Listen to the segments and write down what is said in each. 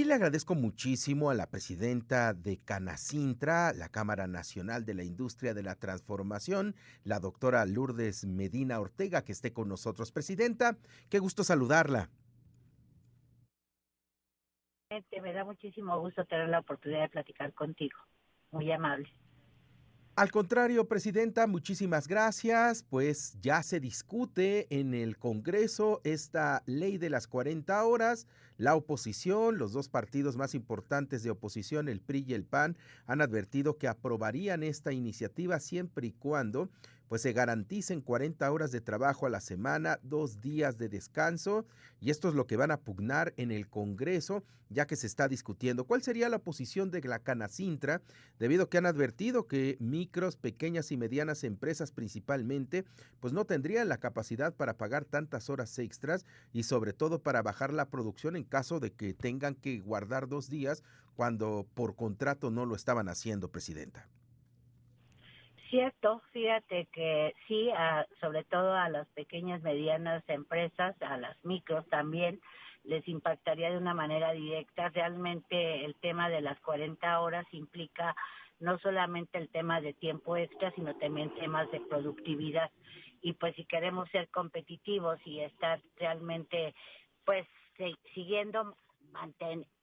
También le agradezco muchísimo a la presidenta de Canacintra, la Cámara Nacional de la Industria de la Transformación, la doctora Lourdes Medina Ortega, que esté con nosotros. Presidenta, qué gusto saludarla. Me da muchísimo gusto tener la oportunidad de platicar contigo. Muy amable. Al contrario, presidenta, muchísimas gracias. Pues ya se discute en el Congreso esta ley de las 40 horas. La oposición, los dos partidos más importantes de oposición, el PRI y el PAN, han advertido que aprobarían esta iniciativa siempre y cuando pues se garanticen 40 horas de trabajo a la semana, 2 días de descanso, y esto es lo que van a pugnar en el Congreso, ya que se está discutiendo. ¿Cuál sería la posición de la Canacintra? Debido a que han advertido que micros, pequeñas y medianas empresas principalmente, pues no tendrían la capacidad para pagar tantas horas extras y sobre todo para bajar la producción en caso de que tengan que guardar 2 días cuando por contrato no lo estaban haciendo, presidenta. Cierto, fíjate que sí, sobre todo a las pequeñas, medianas empresas, a las micros también, les impactaría de una manera directa. Realmente el tema de las 40 horas implica no solamente el tema de tiempo extra, sino también temas de productividad. Y pues si queremos ser competitivos y estar realmente, pues siguiendo,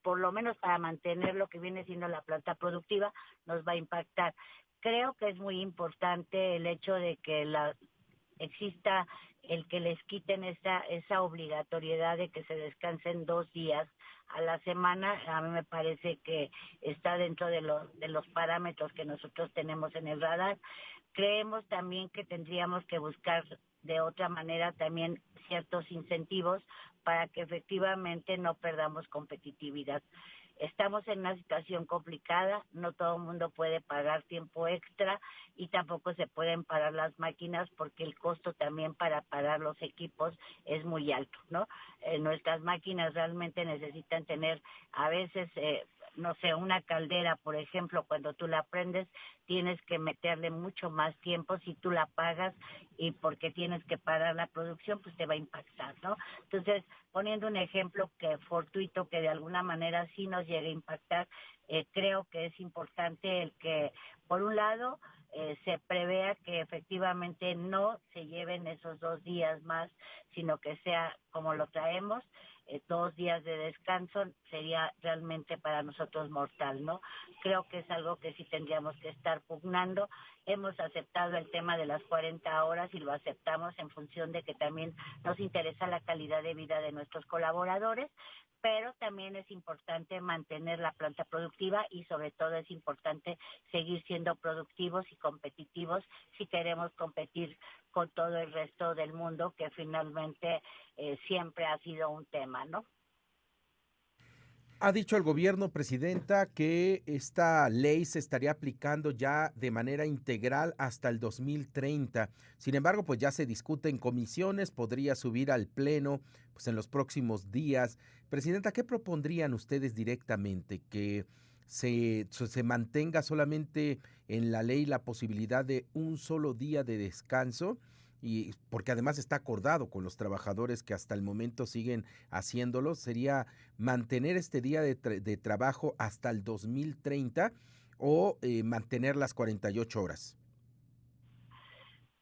por lo menos para mantener lo que viene siendo la planta productiva, nos va a impactar. Creo que es muy importante el hecho de que exista el que les quiten esa obligatoriedad de que se descansen 2 días a la semana. A mí me parece que está dentro de los parámetros que nosotros tenemos en el radar. Creemos también que tendríamos que buscar de otra manera también ciertos incentivos para que efectivamente no perdamos competitividad. Estamos en una situación complicada, no todo el mundo puede pagar tiempo extra y tampoco se pueden parar las máquinas porque el costo también para parar los equipos es muy alto, ¿no? Nuestras máquinas realmente necesitan tener a veces, no sé, una caldera, por ejemplo, cuando tú la prendes, tienes que meterle mucho más tiempo. Si tú la pagas y porque tienes que parar la producción, pues te va a impactar, ¿no? Entonces, poniendo un ejemplo que fortuito, que de alguna manera sí nos llegue a impactar, creo que es importante el que, por un lado, se prevea que efectivamente no se lleven esos 2 días más, sino que sea como lo traemos, 2 días de descanso sería realmente para nosotros mortal, ¿no? Creo que es algo que sí tendríamos que estar pugnando. Hemos aceptado el tema de las 40 horas y lo aceptamos en función de que también nos interesa la calidad de vida de nuestros colaboradores, pero también es importante mantener la planta productiva y sobre todo es importante seguir siendo productivos y competitivos si queremos competir con todo el resto del mundo, que finalmente siempre ha sido un tema, ¿no? Ha dicho el gobierno, presidenta, que esta ley se estaría aplicando ya de manera integral hasta el 2030. Sin embargo, pues ya se discute en comisiones, podría subir al pleno pues en los próximos días. Presidenta, ¿qué propondrían ustedes directamente? ¿Que se mantenga solamente en la ley la posibilidad de un solo día de descanso? Y porque además está acordado con los trabajadores que hasta el momento siguen haciéndolo, sería mantener este día de trabajo hasta el 2030 o mantener las 48 horas.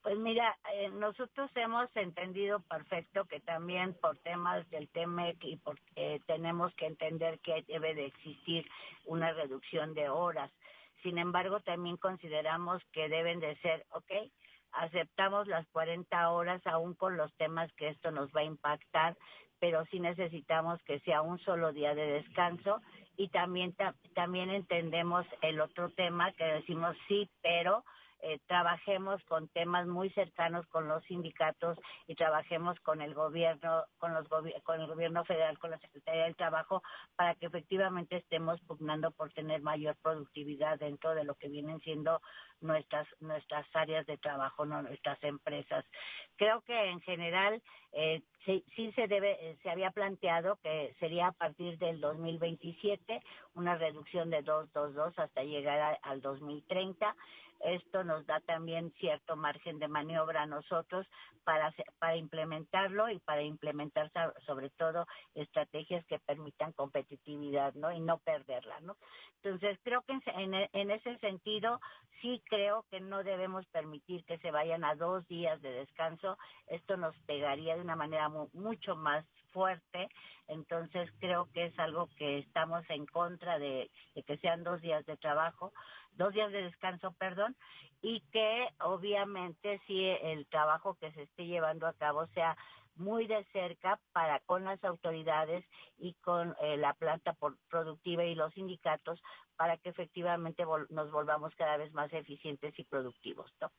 Pues mira, nosotros hemos entendido perfecto que también por temas del TEMEC y porque tenemos que entender que debe de existir una reducción de horas. Sin embargo, también consideramos que deben de ser, ok, aceptamos las 40 horas aún con los temas que esto nos va a impactar, pero sí necesitamos que sea un solo día de descanso y también entendemos el otro tema que decimos sí, pero trabajemos con temas muy cercanos con los sindicatos y trabajemos con el gobierno, con el gobierno federal, con la Secretaría del Trabajo, para que efectivamente estemos pugnando por tener mayor productividad dentro de lo que vienen siendo nuestras áreas de trabajo, no nuestras empresas. Creo que en general sí se había planteado que sería a partir del 2027 una reducción de 222 hasta llegar al 2030. Esto nos da también cierto margen de maniobra a nosotros para implementarlo y para implementar sobre todo estrategias que permitan competitividad, ¿no? Y no perderla, ¿no? Entonces, creo que en ese sentido, sí creo que no debemos permitir que se vayan a 2 días de descanso. Esto nos pegaría de una manera mucho más fuerte. Entonces, creo que es algo que estamos en contra de que sean 2 días de trabajo, 2 días de descanso, perdón, y que obviamente sí el trabajo que se esté llevando a cabo sea muy de cerca para con las autoridades y con la planta productiva y los sindicatos para que efectivamente nos volvamos cada vez más eficientes y productivos, ¿no?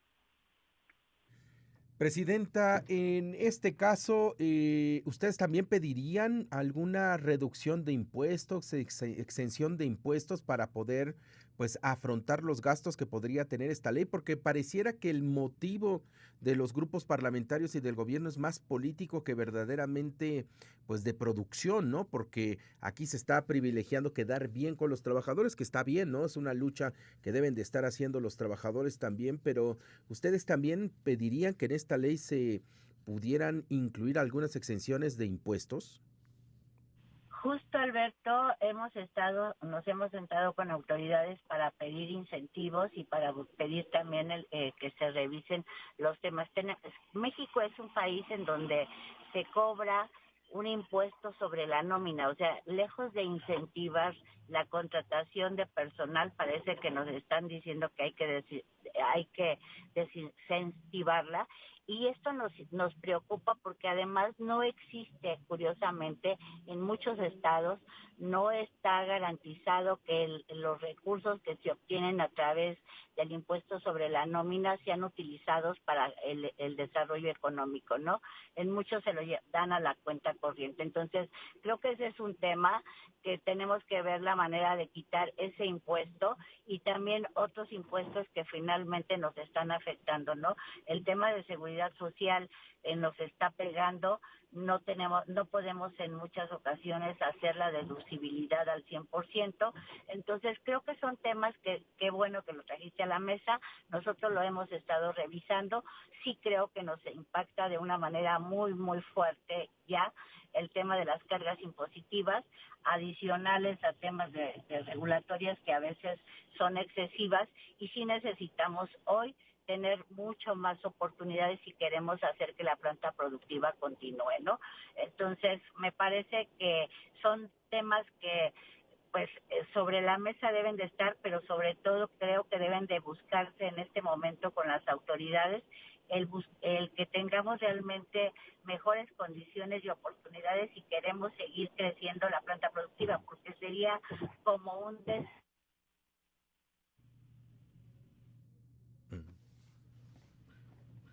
Presidenta, en este caso, ¿ustedes también pedirían alguna reducción de impuestos, exención de impuestos para poder, pues, afrontar los gastos que podría tener esta ley? Porque pareciera que el motivo de los grupos parlamentarios y del gobierno es más político que verdaderamente, pues, de producción, ¿no? Porque aquí se está privilegiando quedar bien con los trabajadores, que está bien, ¿no? Es una lucha que deben de estar haciendo los trabajadores también, pero ¿ustedes también pedirían que en esta ley se pudieran incluir algunas exenciones de impuestos? Justo, Alberto, nos hemos sentado con autoridades para pedir incentivos y para pedir también que se revisen los temas. México es un país en donde se cobra un impuesto sobre la nómina, o sea, lejos de incentivar la contratación de personal, parece que nos están diciendo que hay que desincentivarla, y esto nos preocupa porque además no existe, curiosamente, en muchos estados no está garantizado que los recursos que se obtienen a través del impuesto sobre la nómina sean utilizados para el desarrollo económico, ¿no? En muchos se lo dan a la cuenta corriente. Entonces, creo que ese es un tema que tenemos que ver la manera de quitar ese impuesto y también otros impuestos que finalmente nos están afectando, ¿no? El tema de seguridad social nos está pegando. No podemos en muchas ocasiones hacer la deducibilidad al 100%. Entonces, creo que son temas que qué bueno que lo trajiste a la mesa. Nosotros lo hemos estado revisando. Sí creo que nos impacta de una manera muy, muy fuerte ya el tema de las cargas impositivas, adicionales a temas de regulatorias que a veces son excesivas, y sí necesitamos hoy tener mucho más oportunidades si queremos hacer que la planta productiva continúe, ¿no? Entonces, me parece que son temas que pues sobre la mesa deben de estar, pero sobre todo creo que deben de buscarse en este momento con las autoridades el que tengamos realmente mejores condiciones y oportunidades si queremos seguir creciendo la planta productiva, porque sería como un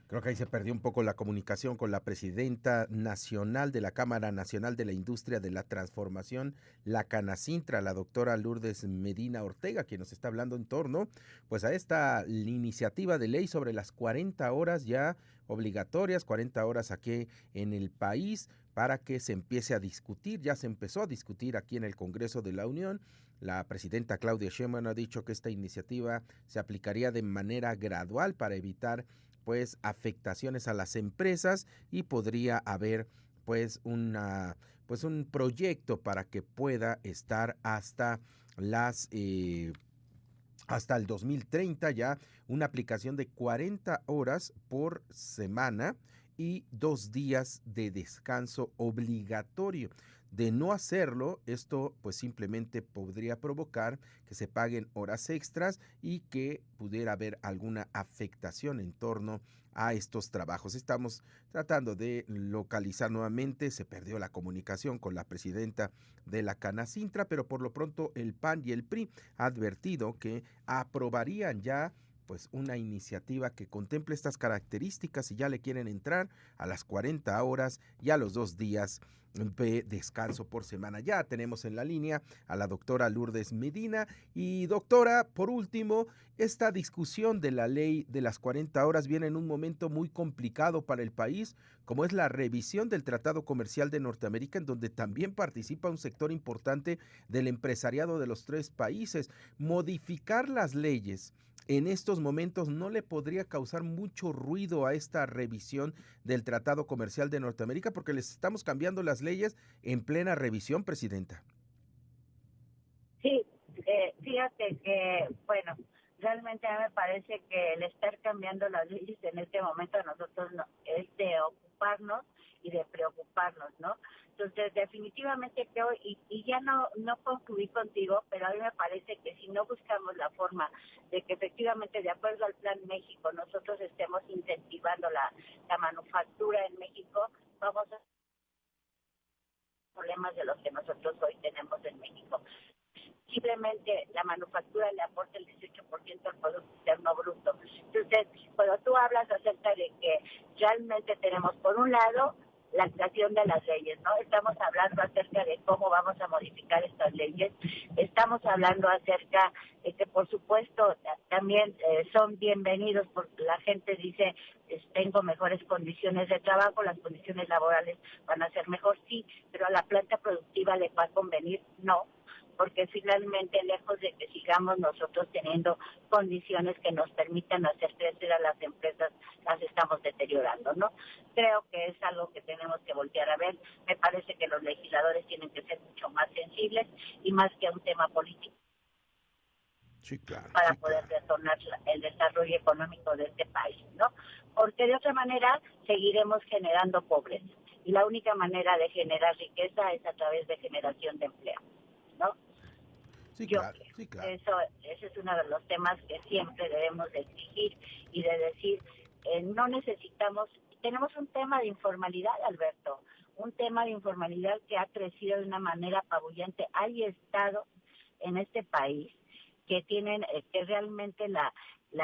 Creo que ahí se perdió un poco la comunicación con la presidenta nacional de la Cámara Nacional de la Industria de la Transformación, la Canacintra, la doctora Lourdes Medina Ortega, quien nos está hablando en torno, pues, a esta iniciativa de ley sobre las 40 horas ya obligatorias, 40 horas aquí en el país, para que se empiece a discutir. Ya se empezó a discutir aquí en el Congreso de la Unión. La presidenta Claudia Sheinbaum ha dicho que esta iniciativa se aplicaría de manera gradual para evitar, pues, afectaciones a las empresas, y podría haber, pues, un proyecto para que pueda estar hasta el 2030 ya, una aplicación de 40 horas por semana y 2 días de descanso obligatorio. De no hacerlo, esto pues simplemente podría provocar que se paguen horas extras y que pudiera haber alguna afectación en torno a estos trabajos. Estamos tratando de localizar nuevamente, se perdió la comunicación con la presidenta de la Canacintra, pero por lo pronto el PAN y el PRI ha advertido que aprobarían ya, pues, una iniciativa que contemple estas características y ya le quieren entrar a las 40 horas y a los 2 días de descanso por semana. Ya tenemos en la línea a la doctora Lourdes Medina. Y doctora, por último, esta discusión de la ley de las 40 horas viene en un momento muy complicado para el país, como es la revisión del Tratado Comercial de Norteamérica, en donde también participa un sector importante del empresariado de los tres países. Modificar las leyes en estos momentos no le podría causar mucho ruido a esta revisión del Tratado Comercial de Norteamérica, porque les estamos cambiando las leyes en plena revisión, presidenta. Sí, fíjate que, bueno, realmente a mí me parece que el estar cambiando las leyes en este momento a nosotros es de ocuparnos y de preocuparnos, ¿no? Entonces, definitivamente creo, y ya no concluí contigo, pero a mí me parece que si no buscamos la forma de que efectivamente, de acuerdo al Plan México, nosotros estemos incentivando la manufactura en México, vamos a tener problemas de los que nosotros hoy tenemos en México. Simplemente la manufactura le aporta el 18% al Producto Interno Bruto. Entonces, cuando tú hablas acerca de que realmente tenemos, por un lado, la actuación de las leyes, ¿no? Estamos hablando acerca de cómo vamos a modificar estas leyes, estamos hablando acerca de que, por supuesto, también son bienvenidos, porque la gente dice, tengo mejores condiciones de trabajo, las condiciones laborales van a ser mejor, sí, pero a la planta productiva le va a convenir, no, porque finalmente, lejos de que sigamos nosotros teniendo condiciones que nos permitan hacer crecer a las empresas, las estamos deteriorando, ¿no? Creo que es algo que tenemos que voltear a ver. Me parece que los legisladores tienen que ser mucho más sensibles y más que un tema político. Sí, claro, Para sí, poder claro. detonar el desarrollo económico de este país, ¿no? Porque de otra manera seguiremos generando pobreza. Y la única manera de generar riqueza es a través de generación de empleo, ¿no? Sí, Yo claro, creo. sí, claro. Ese es uno de los temas que siempre debemos de exigir y de decir, no necesitamos, tenemos un tema de informalidad, Alberto, un tema de informalidad que ha crecido de una manera apabullante. Hay estados en este país que tienen, que realmente la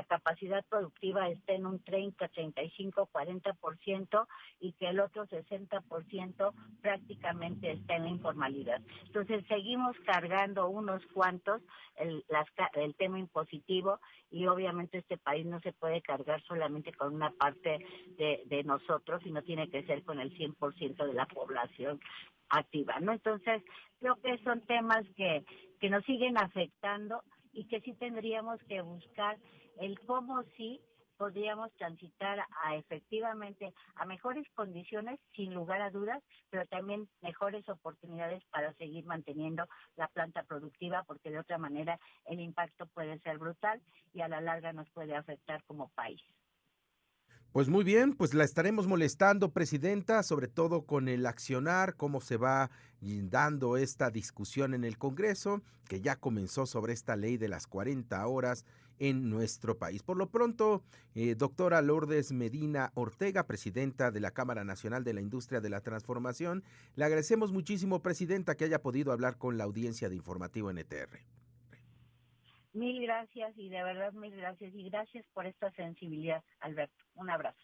capacidad productiva está en un 30, 35, 40% y que el otro 60% prácticamente está en la informalidad. Entonces seguimos cargando unos cuantos el tema impositivo y obviamente este país no se puede cargar solamente con una parte de nosotros, sino tiene que ser con el 100% de la población activa, ¿no? Entonces creo que son temas que nos siguen afectando y que sí tendríamos que buscar el cómo sí podríamos transitar a efectivamente a mejores condiciones, sin lugar a dudas, pero también mejores oportunidades para seguir manteniendo la planta productiva, porque de otra manera el impacto puede ser brutal y a la larga nos puede afectar como país. Pues muy bien, pues la estaremos molestando, presidenta, sobre todo con el accionar, cómo se va dando esta discusión en el Congreso, que ya comenzó sobre esta ley de las 40 horas en nuestro país. Por lo pronto, doctora Lourdes Medina Ortega, presidenta de la Cámara Nacional de la Industria de la Transformación, le agradecemos muchísimo, presidenta, que haya podido hablar con la audiencia de Informativo NTR. Mil gracias y de verdad mil gracias y gracias por esta sensibilidad, Alberto. Un abrazo.